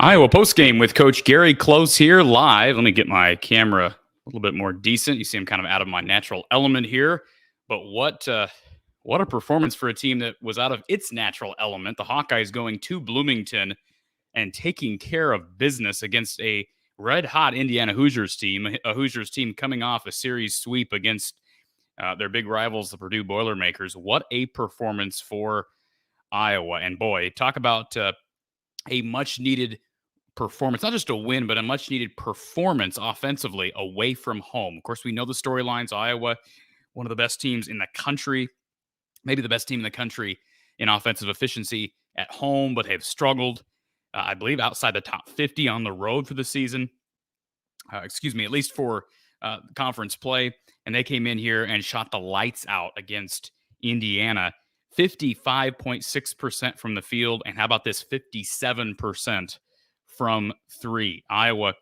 Iowa postgame with Coach Gary Close here live. Let me get my camera a little bit more decent. You see I'm kind of out of my natural element here. But what a performance for a team that was out of its natural element. The Hawkeyes going to Bloomington and taking care of business against a red-hot Indiana Hoosiers team, a Hoosiers team coming off a series sweep against their big rivals, the Purdue Boilermakers. What a performance for Iowa. And boy, talk about a much-needed performance, not just a win, but a much-needed performance offensively away from home. Of course, we know the storylines. Iowa, one of the best teams in the country, maybe the best team in the country in offensive efficiency at home, but have struggled, I believe, outside the top 50 on the road for the season. At least for conference play. And they came in here and shot the lights out against Indiana. 55.6% from the field. And how about this? 57% from three. Iowa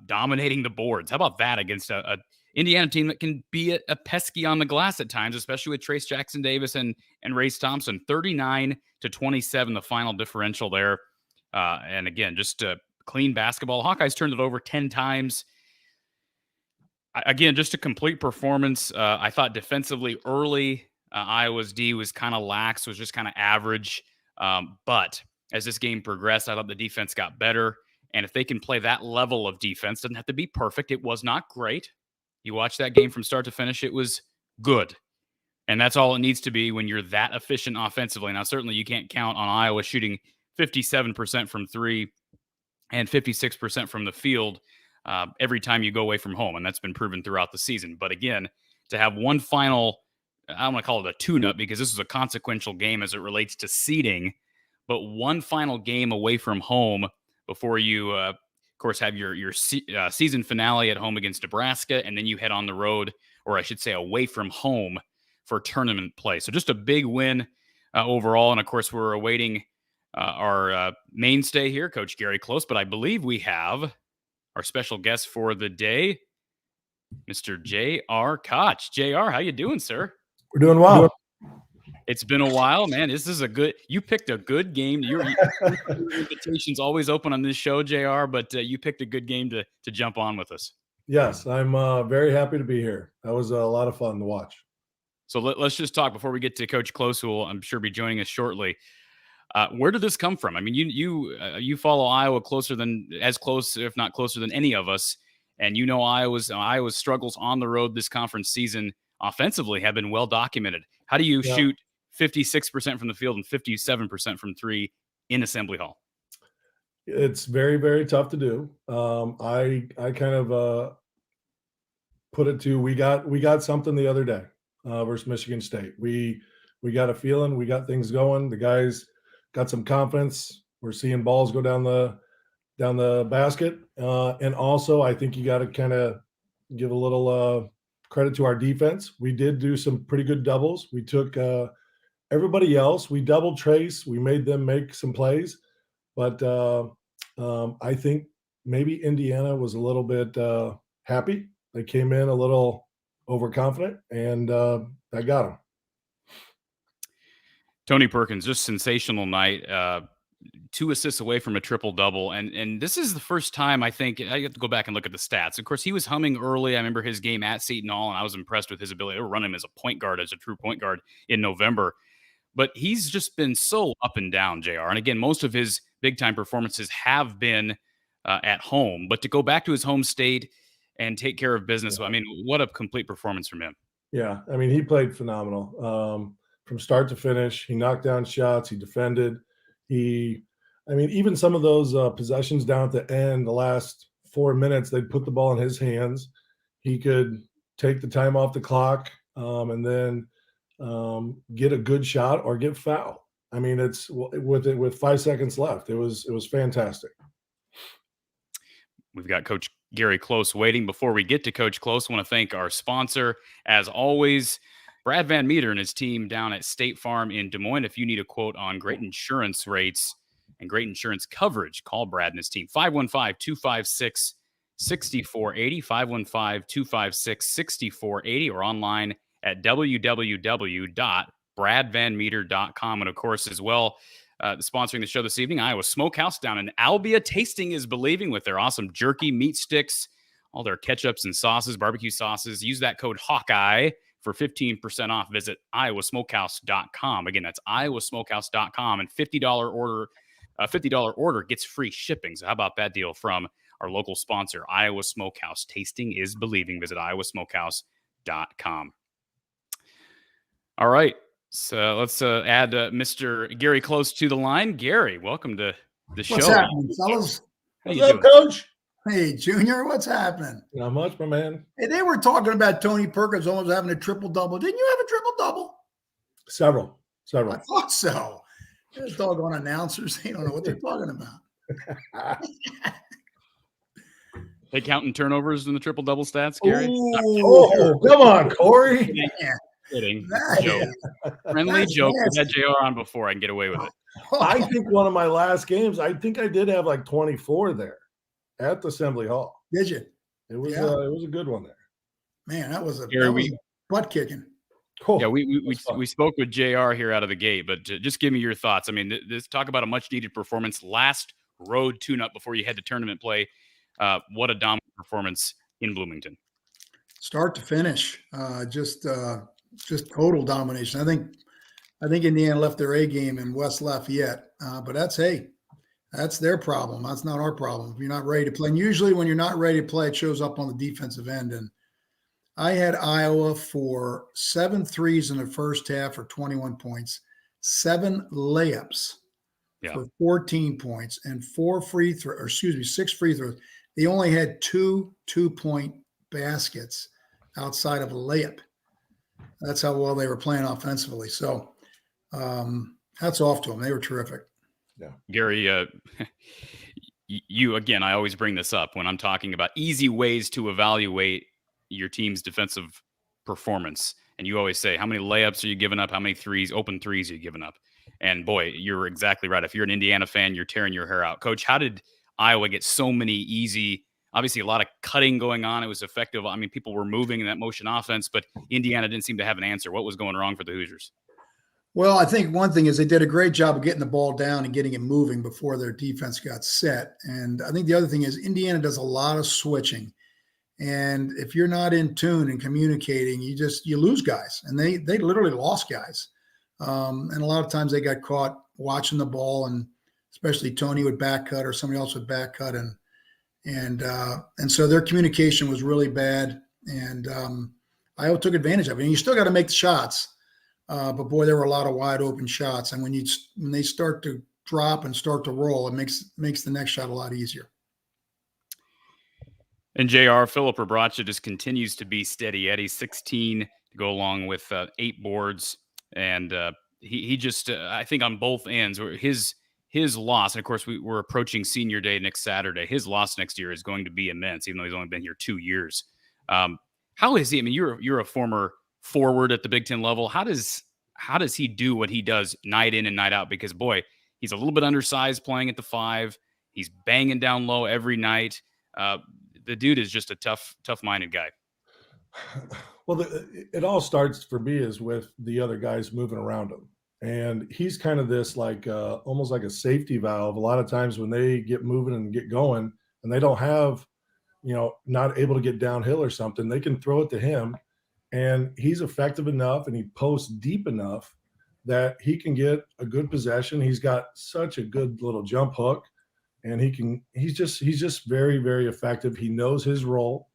dominating the boards. How about that against a Indiana team that can be a pesky on the glass at times, especially with Trace Jackson Davis and Race Thompson. 39-27, the final differential there. And again, just clean basketball. Hawkeyes turned it over 10 times. Again, just a complete performance. I thought defensively early, Iowa's D was kind of lax, was just kind of average. But as this game progressed, I thought the defense got better. And if they can play that level of defense, doesn't have to be perfect. It was not great. You watch that game from start to finish, it was good. And that's all it needs to be when you're that efficient offensively. Now, certainly you can't count on Iowa shooting 57% from three and 56% from the field every time you go away from home. And that's been proven throughout the season. But again, to have one final, I don't want to call it a tune-up because this is a consequential game as it relates to seeding, but one final game away from home before you, of course, have your season finale at home against Nebraska, and then you head on the road, or I should say away from home for tournament play. So just a big win overall. And, of course, we're awaiting our mainstay here, Coach Gary Close, but I believe we have our special guest for the day, Mr. J.R. Koch. J.R., how you doing, sir? We're doing well. It's been a while, man. This is you picked a good game. Your invitation's always open on this show, JR, but you picked a good game to jump on with us. Yes, I'm very happy to be here. That was a lot of fun to watch. So let's just talk before we get to Coach Close, who will, I'm sure, be joining us shortly. Where did this come from? I mean, you follow Iowa as close, if not closer than any of us. And you know Iowa's struggles on the road this conference season offensively have been well documented. How do you shoot 56% from the field and 57% from three in Assembly Hall? It's very, very tough to do. I kind of put it to we got something the other day versus Michigan State. We got a feeling, we got things going. The guys got some confidence. We're seeing balls go down the basket, and also I think you got to kind of give a little credit to our defense. We did do some pretty good doubles. We took everybody else. We doubled Trace. We made them make some plays. But I think maybe Indiana was a little bit happy. They came in a little overconfident, and that got them. Tony Perkins, just sensational night. 2 assists away from a triple-double. And this is the first time, I think, I have to go back and look at the stats. Of course, he was humming early. I remember his game at Seton Hall, and I was impressed with his ability to run him as a point guard, as a true point guard in November. But he's just been so up and down, JR. And again, most of his big-time performances have been at home. But to go back to his home state and take care of business, I mean, what a complete performance from him. Yeah, I mean, he played phenomenal. From start to finish, he knocked down shots, he defended. Even some of those possessions down at the end, the last 4 minutes, they'd put the ball in his hands. He could take the time off the clock and then get a good shot or get fouled. I mean, it's with 5 seconds left. It was fantastic. We've got Coach Gary Close waiting. Before we get to Coach Close, I want to thank our sponsor, as always, Brad Van Meter and his team down at State Farm in Des Moines. If you need a quote on great insurance rates and great insurance coverage, call Brad and his team. 515-256-6480, 515-256-6480, or online at www.bradvanmeter.com. And of course, as well, sponsoring the show this evening, Iowa Smokehouse down in Albia. Tasting is believing with their awesome jerky, meat sticks, all their ketchups and sauces, barbecue sauces. Use that code Hawkeye for 15% off. Visit iowasmokehouse.com. Again, that's iowasmokehouse.com, and $50 order gets free shipping. So how about that deal from our local sponsor, Iowa Smokehouse? Tasting is believing. Visit iowasmokehouse.com. All right. So let's add Mr. Gary Close to the line. Gary, welcome to the show. What's happening, fellas? What's up, Coach? Hey, Junior, what's happening? Not much, my man. Hey, they were talking about Tony Perkins almost having a triple-double. Didn't you have a triple-double? Several. I thought so. Those doggone announcers, they don't know what they're talking about. They counting turnovers in the triple-double stats, Gary? Oh, come on, Corey. Kidding. Joke. Friendly joke. We had JR on before. I can get away with it. I think one of my last games, I think I did have like 24 there at the Assembly Hall. Did you? It was a good one there. Man, that was a butt kicking. Cool. Yeah, we spoke with JR here out of the gate, but just give me your thoughts. I mean, this talk about a much needed performance, last road tune-up before you head to tournament play. What a dominant performance in Bloomington. Start to finish, just total domination. I think Indiana left their A game and West Lafayette, but that's their problem. That's not our problem. If you're not ready to play, and usually when you're not ready to play, it shows up on the defensive end. And I had Iowa for 7 threes in the first half for 21 points, 7 layups for 14 points, and 6 free throws. They only had 2 2-point baskets outside of a layup. That's how well they were playing offensively. So hats off to them. They were terrific. Yeah. Gary, you, again, I always bring this up when I'm talking about easy ways to evaluate your team's defensive performance. And you always say, how many layups are you giving up? How many open threes are you giving up? And boy, you're exactly right. If you're an Indiana fan, you're tearing your hair out. Coach, how did Iowa get so many easy, obviously a lot of cutting going on? It was effective. I mean, people were moving in that motion offense, but Indiana didn't seem to have an answer. What was going wrong for the Hoosiers? Well, I think one thing is they did a great job of getting the ball down and getting it moving before their defense got set. And I think the other thing is Indiana does a lot of switching. And if you're not in tune and communicating, you lose guys. And they literally lost guys. And a lot of times they got caught watching the ball, and especially Tony would back cut or somebody else would back cut. And so their communication was really bad. And Iowa took advantage of it. And you still got to make the shots. But boy, there were a lot of wide open shots. And when they start to drop and start to roll, it makes the next shot a lot easier. And JR, Philip Rebracha just continues to be steady Eddie, 16 to go along with 8 boards. And he just, I think on both ends, his loss, and of course we're approaching senior day next Saturday, his loss next year is going to be immense, even though he's only been here 2 years. How is he? I mean, you're a former forward at the Big Ten level. How does he do what he does night in and night out? Because boy, he's a little bit undersized playing at the 5. He's banging down low every night. The dude is just a tough-minded guy. Well, it all starts for me is with the other guys moving around him. And he's kind of this like almost like a safety valve. A lot of times when they get moving and get going and they don't have, not able to get downhill or something, they can throw it to him. And he's effective enough and he posts deep enough that he can get a good possession. He's got such a good little jump hook, and he's just very, very effective. He knows his role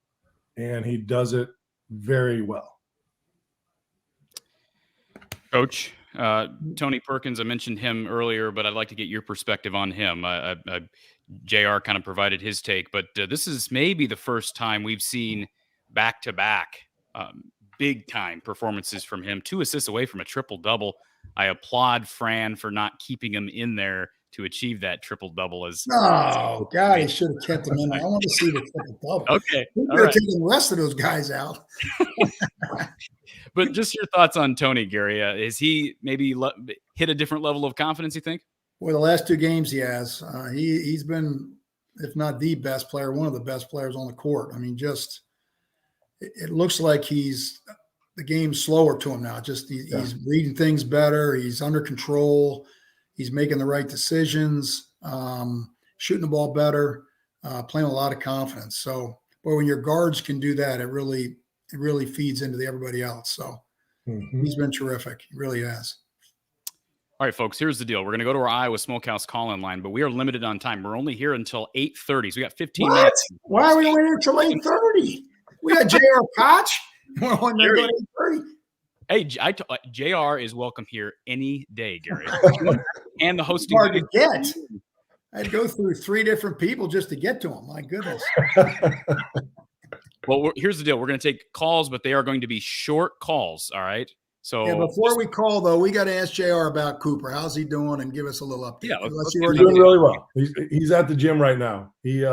and he does it very well. Coach, Tony Perkins, I mentioned him earlier, but I'd like to get your perspective on him. JR kind of provided his take, but this is maybe the first time we've seen back-to-back big-time performances from him. 2 assists away from a triple-double. I applaud Fran for not keeping him in there to achieve that triple-double. Oh, God, he should have kept him in there. I want to see the triple-double. Okay. He could have taken the rest of those guys out. But just your thoughts on Tony, Gary. Is he maybe hit a different level of confidence, you think? Well, the last 2 games he has. He's been, if not the best player, one of the best players on the court. I mean, just it looks like the game's slower to him now. Just he's reading things better. He's under control. He's making the right decisions, shooting the ball better, playing a lot of confidence. So, boy, when your guards can do that, it really feeds into everybody else. So he's been terrific. He really has. All right, folks, here's the deal. We're going to go to our Iowa Smokehouse call-in line, but we are limited on time. We're only here until 8:30, so we got 15 minutes. Why are we only here until 8:30? We got J.R. Koch. Hey, JR is welcome here any day, Gary. And the hosting. Hard to get. I'd go through 3 different people just to get to him. My goodness. Well, here's the deal. We're going to take calls, but they are going to be short calls, all right? So before we call, though, we got to ask JR about Cooper. How's he doing? And give us a little update. Yeah, he's doing really well. He's at the gym right now. He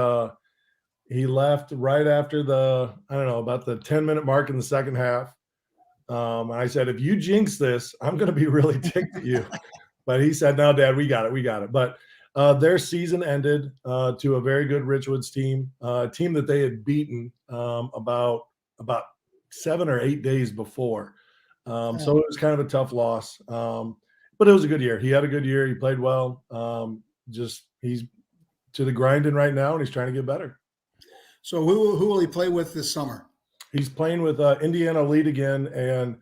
left right after about the 10-minute mark in the second half. I said, if you jinx this, I'm going to be really ticked at you. But he said, no, Dad, we got it. But their season ended to a very good Richwoods team, a team that they had beaten about 7 or 8 days before. So it was kind of a tough loss. But it was a good year. He had a good year. He played well. He's to the grinding right now, and he's trying to get better. So who will he play with this summer? He's playing with Indiana Elite again, and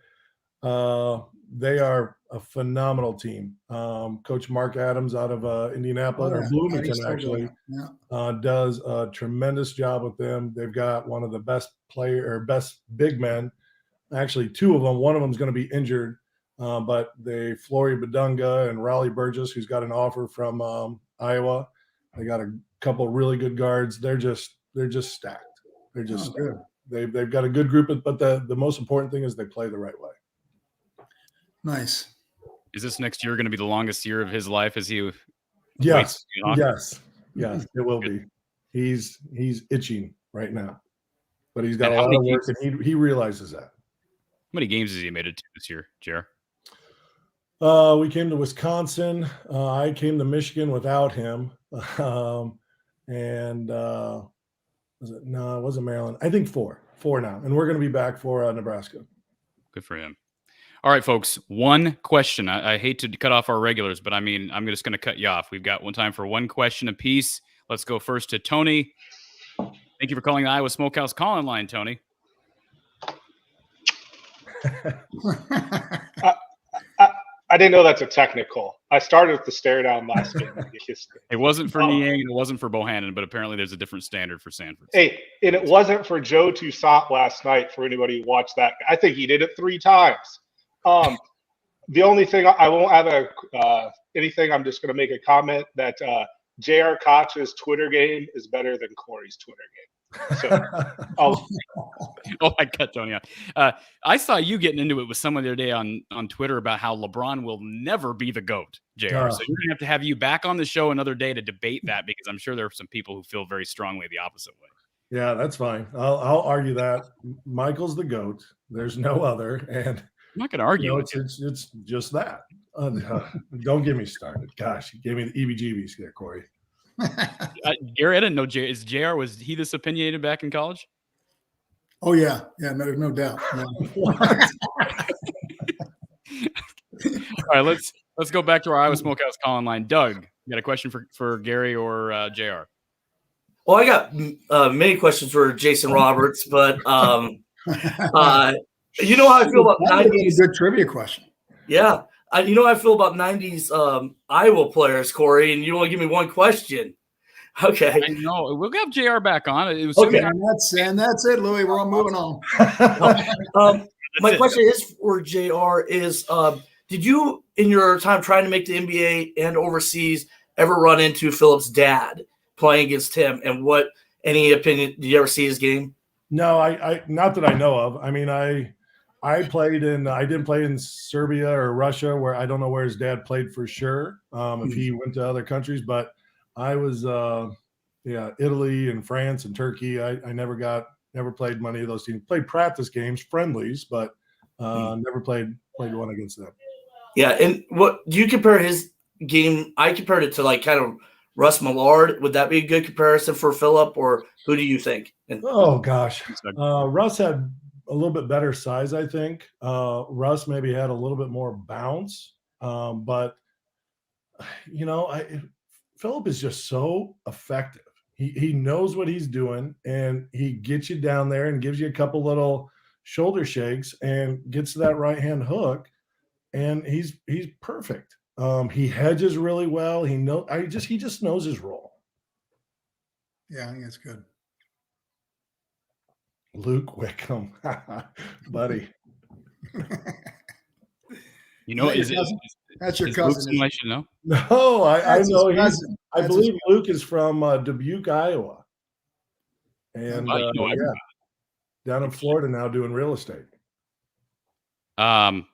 they are a phenomenal team. Coach Mark Adams out of Indianapolis, or Bloomington actually, does a tremendous job with them. They've got one of the best big men. Actually, 2 of them. One of them is going to be injured, but Flory Badunga and Raleigh Burgess, who's got an offer from Iowa. They got a couple really good guards. They're just stacked. They're just good. They've got a good group, but the most important thing is they play the right way. Nice. Is this next year going to be the longest year of his life as he? Yes, it will be. He's itching right now, but he's got a lot of work, and he realizes that. How many games has he made it to this year, Jer? We came to Wisconsin. I came to Michigan without him, and it wasn't Maryland. I think 4 now, and we're going to be back for Nebraska. Good for him. All right, folks. One question. I hate to cut off our regulars, but I mean, I'm just going to cut you off. We've got time for one question apiece. Let's go first to Tony. Thank you for calling the Iowa Smokehouse call-in line, Tony. I didn't know that's a technical. I started with the stare down last game. It wasn't for Niang and it wasn't for Bohannon, but apparently there's a different standard for Sanford. Hey, and it wasn't for Joe Toussaint last night, for anybody who watched that. I think he did it 3 times. The only thing, I won't have anything. I'm just going to make a comment that J.R. Koch's Twitter game is better than Corey's Twitter game. So, I cut Tony out. I saw you getting into it with someone the other day on Twitter about how LeBron will never be the GOAT, JR. So you're going to have you back on the show another day to debate that, because I'm sure there are some people who feel very strongly the opposite way. Yeah, that's fine. I'll argue that. Michael's the GOAT. There's no other. And I'm not going to argue. It's just that. Don't get me started. Gosh, you gave me the EBGBs there, Corey. Gary, I didn't know JR, was he this opinionated back in college? Oh yeah, no doubt. Yeah. All right, let's go back to our Iowa Smokehouse call-in line. Doug, you got a question for Gary or JR? Well, I got many questions for Jason Roberts, but you know how I feel about 90s. Good trivia question. Yeah. You know how I feel about 90s Iowa players, Corey, and you only give me one question. Okay. I know. We'll have JR back on. It was okay. And that's it, Louis. We're all moving on. My question is for JR is, did you, in your time trying to make the NBA and overseas, ever run into Philip's dad playing against him? And any opinion, did you ever see his game? No, I not that I know of. I mean, I didn't play in Serbia or Russia, where I don't know where his dad played for sure. If he went to other countries, but I was, Italy and France and Turkey. I never played many of those teams. Played practice games, friendlies, but never played one against them. Yeah, and what do you compare his game? I compared it to like kind of Russ Millard. Would that be a good comparison for Phillip, or who do you think? Oh gosh, Russ had a little bit better size, I think. Russ maybe had a little bit more bounce, but Phillip is just so effective. He knows what he's doing, and he gets you down there and gives you a couple little shoulder shakes and gets to that right hand hook, and he's perfect. He hedges really well. He just knows his role. Yeah, I think that's good. Luke Wickham, buddy. That's your cousin. I should know. No, I know. I believe Luke is from Dubuque, Iowa, and down in Florida now doing real estate. All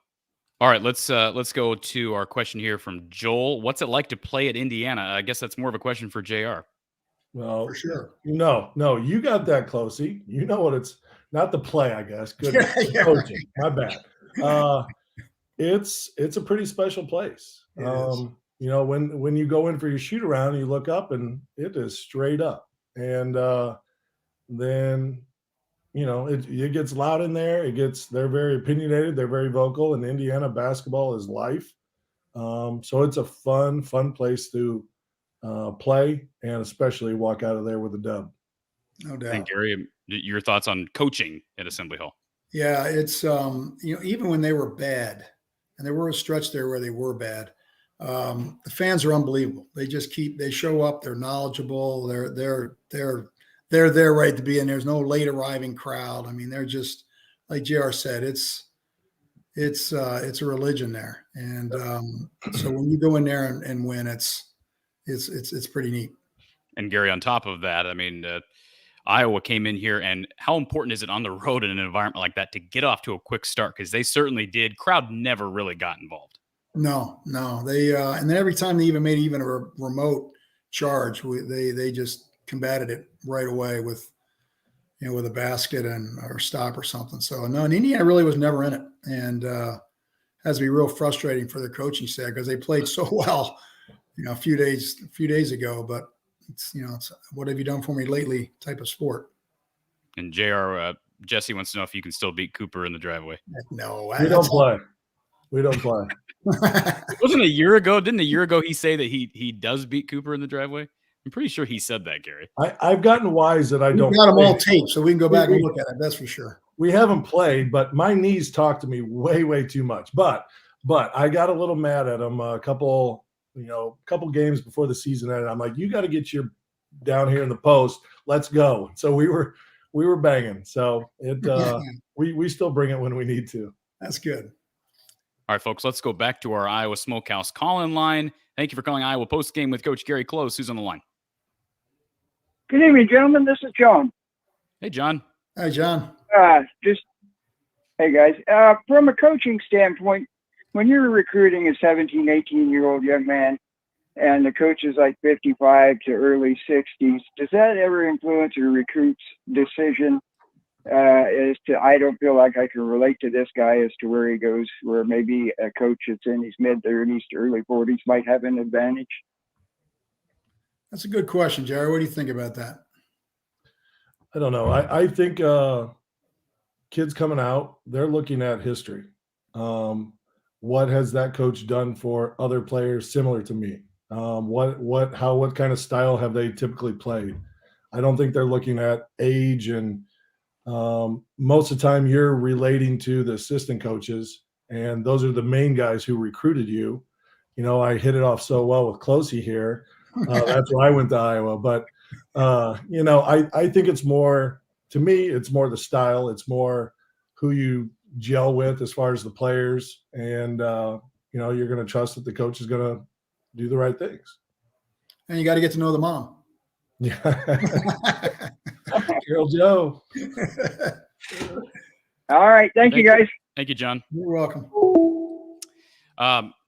right, let's go to our question here from Joel. What's it like to play at Indiana? I guess that's more of a question for JR. Well, for sure. No, you got that, Closey. You know what it's not the play, I guess. Good coaching. My bad. It's a pretty special place. When you go in for your shoot around, you look up and it is straight up. And then it gets loud in there. They're very opinionated. They're very vocal. And Indiana basketball is life. So it's a fun place to play, and especially walk out of there with a dub. No doubt. And Gary, your thoughts on coaching at Assembly Hall? Yeah, it's even when they were bad, and there were a stretch there where they were bad, the fans are unbelievable. They show up. They're knowledgeable. They're there right to be in. There's no late arriving crowd. I mean, they're just like JR said. It's a religion there, and so when you go in there and win, it's pretty neat. And Gary, on top of that, I mean, Iowa came in here, and how important is it on the road in an environment like that to get off to a quick start? Because they certainly did. Crowd never really got involved. No, they and then every time they even made a remote charge, they just combated it right away with a basket or stop or something. So no, and Indiana really was never in it, and has to be real frustrating for their coaching staff because they played so well, a few days ago, but. It's what have you done for me lately type of sport. And JR, Jesse wants to know if you can still beat Cooper in the driveway. No, we don't play. We don't play. Wasn't a year ago? Didn't a year ago he say that he does beat Cooper in the driveway? I'm pretty sure he said that, Gary. I've gotten wise that I don't. We've got them all taped, so we can go back and look at it. That's for sure. We haven't played, but my knees talk to me way too much. But I got a little mad at him a couple games before the season ended. I'm like, you got to get your down here in the post. Let's go. So we were banging. So we still bring it when we need to. That's good. All right, folks, let's go back to our Iowa Smokehouse call-in line. Thank you for calling Iowa Postgame with Coach Gary Close. Who's on the line? Good evening, gentlemen. This is John. Hey, John. Hi, John. Hey, guys. From a coaching standpoint, when you're recruiting a 17, 18-year-old young man and the coach is like 55 to early 60s, does that ever influence your recruit's decision as to, I don't feel like I can relate to this guy as to where he goes, where maybe a coach that's in his mid-30s to early 40s might have an advantage? That's a good question, Jerry. What do you think about that? I don't know. I think kids coming out, they're looking at history. What has that coach done for other players similar to me? What kind of style have they typically played? I don't think they're looking at age, and most of the time you're relating to the assistant coaches, and those are the main guys who recruited you. I hit it off so well with Closey here. That's why I went to Iowa. But I think it's more, to me, it's more the style. It's more who you gel with as far as the players, and you're going to trust that the coach is going to do the right things. And you got to get to know the mom. Yeah. Girl Joe. All right. Thank you, guys. Thank you, John. You're welcome.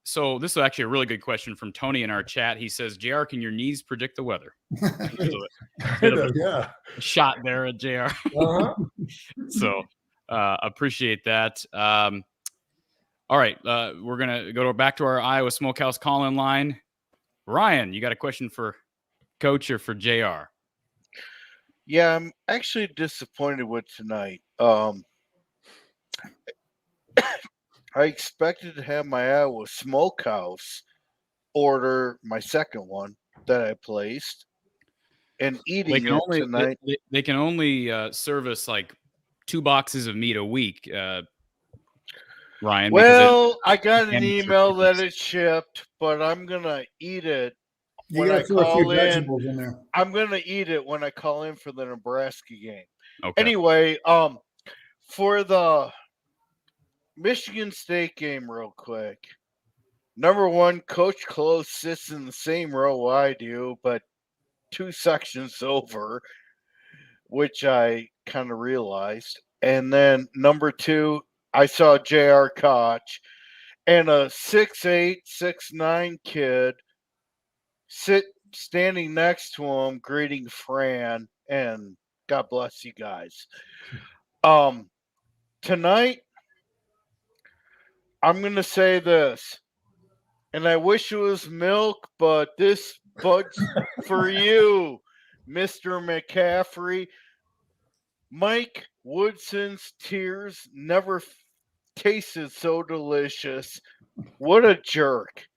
So this is actually a really good question from Tony in our chat. He says, JR, can your knees predict the weather? Bit of Yeah. a shot there at JR. Uh-huh. So appreciate that. All right. We're going to go back to our Iowa Smokehouse call-in line. Ryan, you got a question for Coach or for JR? Yeah, I'm actually disappointed with tonight. I expected to have my Iowa Smokehouse order my second one that I placed and eating it tonight. They can only service like 2 boxes of meat a week, Ryan. Well, I got an email that it shipped, but I'm going to eat it. You got to throw a few vegetables in there. I'm going to eat it when I call in for the Nebraska game. Okay. Anyway, for the Michigan State game real quick. Number one, Coach Close sits in the same row I do, but 2 sections over, which I kind of realized. And then number 2, I saw J.R. Koch and a 6'8", 6'9" kid standing next to him greeting Fran, and God bless you guys. Tonight, I'm going to say this, and I wish it was milk, but this bud's for you, Mr. McCaffery. Mike Woodson's tears never tasted so delicious. What a jerk.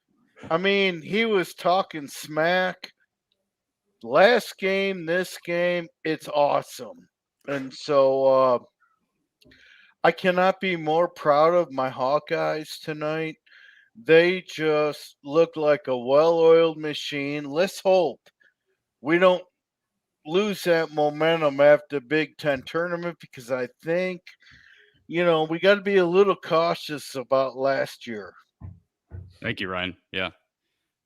I mean, he was talking smack. Last game, this game, it's awesome. And so I cannot be more proud of my Hawkeyes tonight. They just look like a well-oiled machine. Let's hope we don't lose that momentum after the Big Ten tournament, because I think, we got to be a little cautious about last year. Thank you, Ryan. Yeah,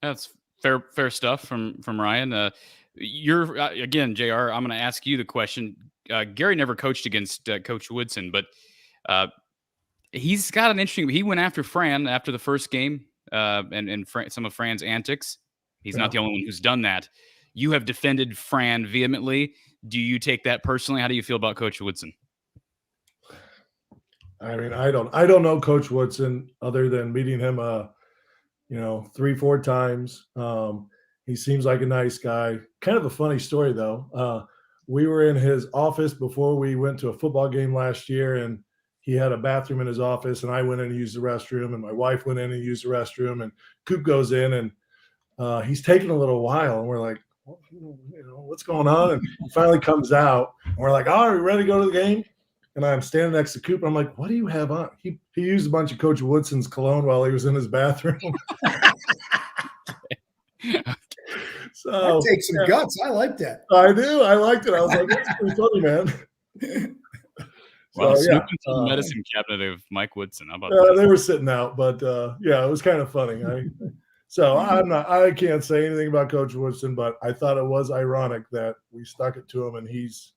that's fair stuff from Ryan. You're again, JR. I'm going to ask you the question. Gary never coached against Coach Woodson, but he's got an interesting. He went after Fran after the first game, and some of Fran's antics. He's not the only one who's done that. You have defended Fran vehemently. Do you take that personally? How do you feel about Coach Woodson? I mean, I don't know Coach Woodson other than meeting him 3-4 times. He seems like a nice guy. Kind of a funny story though. We were in his office before we went to a football game last year, and he had a bathroom in his office, and I went in and used the restroom, and my wife went in and used the restroom, and Coop goes in, and he's taking a little while, and we're like, what's going on? And he finally comes out, and we're like, are we ready to go to the game? And I'm standing next to Coop, and I'm like, what do you have on? He used a bunch of Coach Woodson's cologne while he was in his bathroom. So that takes some guts. I like that. I do. I liked it. I was like, that's pretty funny, man. Well, snooping through the medicine cabinet of Mike Woodson. How about that? They were sitting out, but it was kind of funny. I can't say anything about Coach Woodson, but I thought it was ironic that we stuck it to him, and he's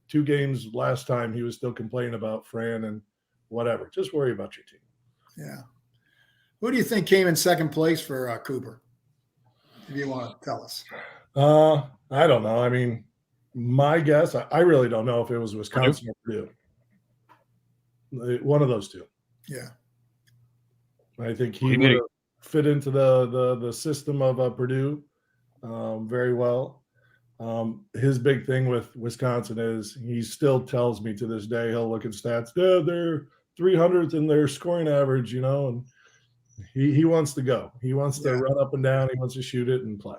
2 games last time he was still complaining about Fran and whatever. Just worry about your team. Yeah. Who do you think came in second place for Cooper? If you want to tell us. I don't know. I mean, my guess, I really don't know if it was Wisconsin or Purdue. One of those 2. Yeah. I think he would have fit into the system of Purdue very well. His big thing with Wisconsin is he still tells me to this day, he'll look at stats, they're 300th in their scoring average, and he wants to go. He wants to run up and down. He wants to shoot it and play.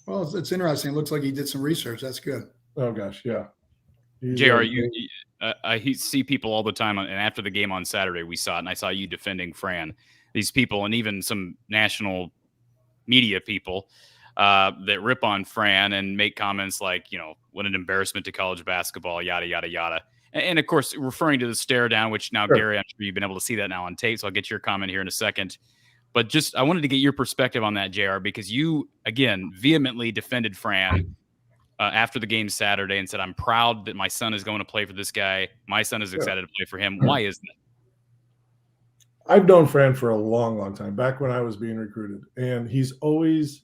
Well, it's interesting. It looks like he did some research. That's good. Oh, gosh, yeah. JR, I see people all the time, and after the game on Saturday, we saw it, and I saw you defending Fran. These people, and even some national media people, that rip on Fran and make comments like, what an embarrassment to college basketball, yada, yada, yada. And of course, referring to the stare down, which now, Gary, I'm sure you've been able to see that now on tape, so I'll get your comment here in a second. But just, I wanted to get your perspective on that, JR, because you, again, vehemently defended Fran after the game Saturday and said, I'm proud that my son is going to play for this guy. My son is excited to play for him. Why is that? I've known Fran for a long, long time, back when I was being recruited. And he's always,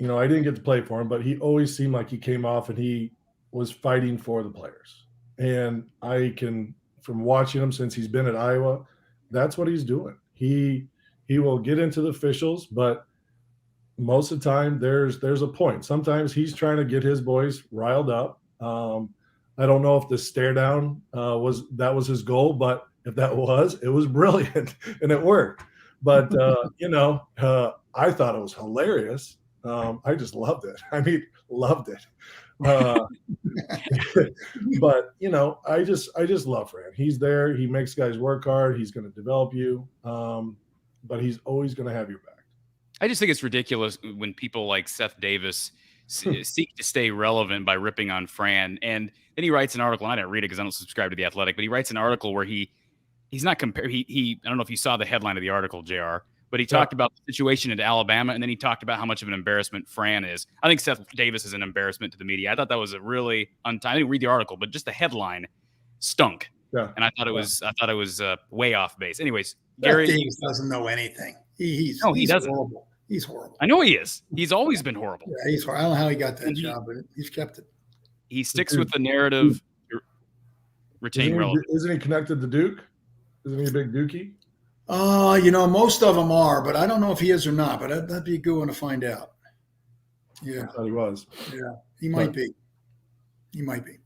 I didn't get to play for him, but he always seemed like he came off and he was fighting for the players. And I can, from watching him since he's been at Iowa, that's what he's doing. He will get into the officials, but most of the time there's a point. Sometimes he's trying to get his boys riled up. I don't know if the stare down was his goal, but if that was, it was brilliant and it worked. But I thought it was hilarious. I just loved it. I mean, loved it. But I just love Fran. He's there. He makes guys work hard. He's going to develop you. But he's always going to have your back. I just think it's ridiculous when people like Seth Davis seek to stay relevant by ripping on Fran. And then he writes an article, and I didn't read it because I don't subscribe to The Athletic, but he writes an article where he's not compared. I don't know if you saw the headline of the article, JR, but he talked about the situation in Alabama, and then he talked about how much of an embarrassment Fran is. I think Seth Davis is an embarrassment to the media. I thought that was a really I didn't read the article, but just the headline stunk. Yeah. And I thought it was way off base. Anyways, Gary Davis doesn't know anything. He doesn't. Horrible. He's horrible. I know he is. He's always been horrible. Yeah, he's horrible. I don't know how he got that job, but he's kept it. He sticks with the narrative, retain relevance. Isn't he connected to Duke? Isn't he a big Dookie? Most of them are, but I don't know if he is or not. But that'd be a good one to find out. Yeah, I thought he was. Yeah, he might be. He might be.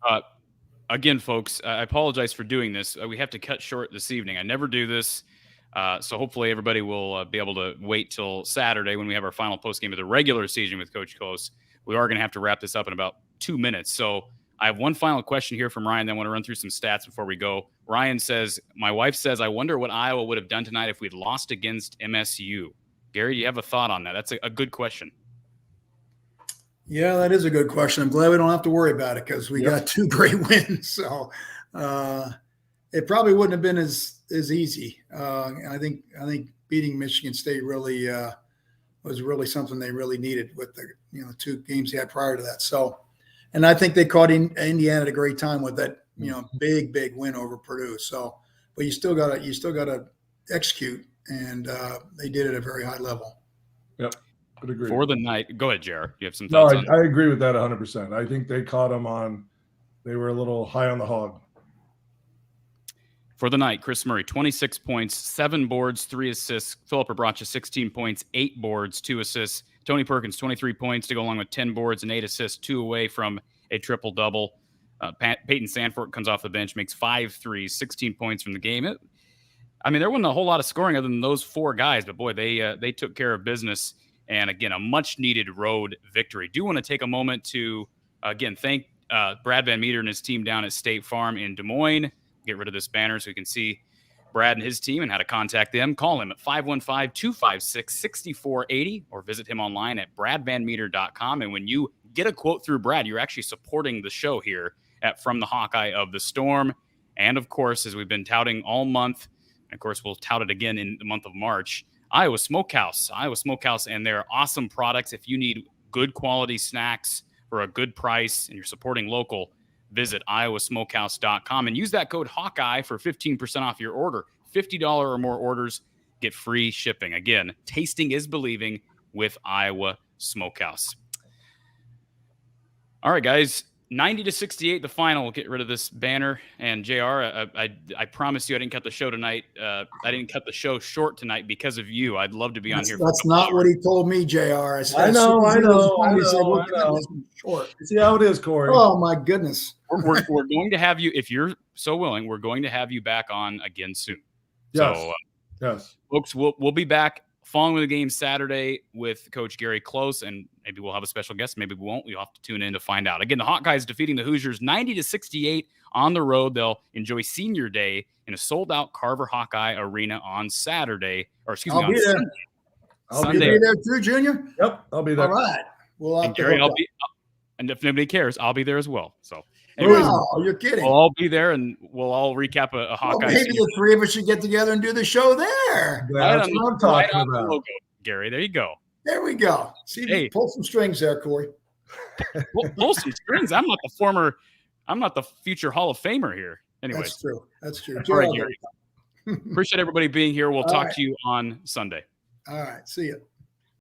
Again, folks, I apologize for doing this. We have to cut short this evening. I never do this. So hopefully everybody will be able to wait till Saturday when we have our final postgame of the regular season with Coach Koch. We are going to have to wrap this up in about 2 minutes. So I have one final question here from Ryan. Then I want to run through some stats before we go. Ryan says, my wife says, I wonder what Iowa would have done tonight if we'd lost against MSU. Gary, do you have a thought on that? That's a good question. Yeah, that is a good question. I'm glad we don't have to worry about it because we got 2 great wins. So it probably wouldn't have been as easy. I think beating Michigan State really was really something they really needed with the 2 games they had prior to that. So, and I think they caught Indiana at a great time with that big win over Purdue. So, but you still gotta execute, and they did it at a very high level. Yep, would agree. For the night, go ahead, Jared. You have some thoughts? No, I agree with that 100%. I think they caught them they were a little high on the hog. For the night, Chris Murray, 26 points, 7 boards, 3 assists. Philip Abracha, 16 points, 8 boards, 2 assists. Tony Perkins, 23 points to go along with 10 boards and 8 assists, 2 away from a triple-double. Peyton Sanford comes off the bench, makes 5 threes, 16 points from the game. There wasn't a whole lot of scoring other than those 4 guys, but boy, they took care of business. And again, a much-needed road victory. Do want to take a moment to, again, thank Brad Van Meter and his team down at State Farm in Des Moines. Get rid of this banner so you can see Brad and his team and how to contact them. Call him at 515-256-6480 or visit him online at bradvanmeter.com. And when you get a quote through Brad, you're actually supporting the show here at From the Hawkeye of the Storm. And of course, as we've been touting all month, and of course, we'll tout it again in the month of March, Iowa Smokehouse and their awesome products. If you need good quality snacks for a good price and you're supporting local, visit iowasmokehouse.com and use that code Hawkeye for 15% off your order. $50 or more orders get free shipping. Again, tasting is believing with Iowa Smokehouse. All right, guys, 90-68, the final. We'll get rid of this banner. And JR, I promise you I didn't cut the show tonight. I didn't cut the show short tonight because of you. I'd love to be on here. That's not what he told me, JR. I know. Short. See how it is, Corey. Oh, my goodness. We're going to have you, if you're so willing, we're going to have you back on again soon. Yes. So, yes. Folks, we'll be back following the game Saturday with Coach Gary Close, and maybe we'll have a special guest. Maybe we won't. You'll have to tune in to find out. Again, the Hawkeyes defeating the Hoosiers 90-68 on the road. They'll enjoy Senior Day in a sold-out Carver Hawkeye Arena on Saturday. Or excuse me, I'll be there. I'll be there too, Junior. Yep, I'll be there. All right. Well, and Gary, and if nobody cares, I'll be there as well. So. Anyways, wow, you're kidding. We'll all be there, and we'll all recap a Hawkeye. Well, maybe the 3 of us should get together and do the show there. That's what I'm talking about. Logo, Gary, there you go. There we go. See, pull some strings there, Corey. Pull some strings. I'm not the future Hall of Famer here. Anyways. That's true. All right, Gary. Appreciate everybody being here. We'll All talk right. to you on Sunday. All right. See you.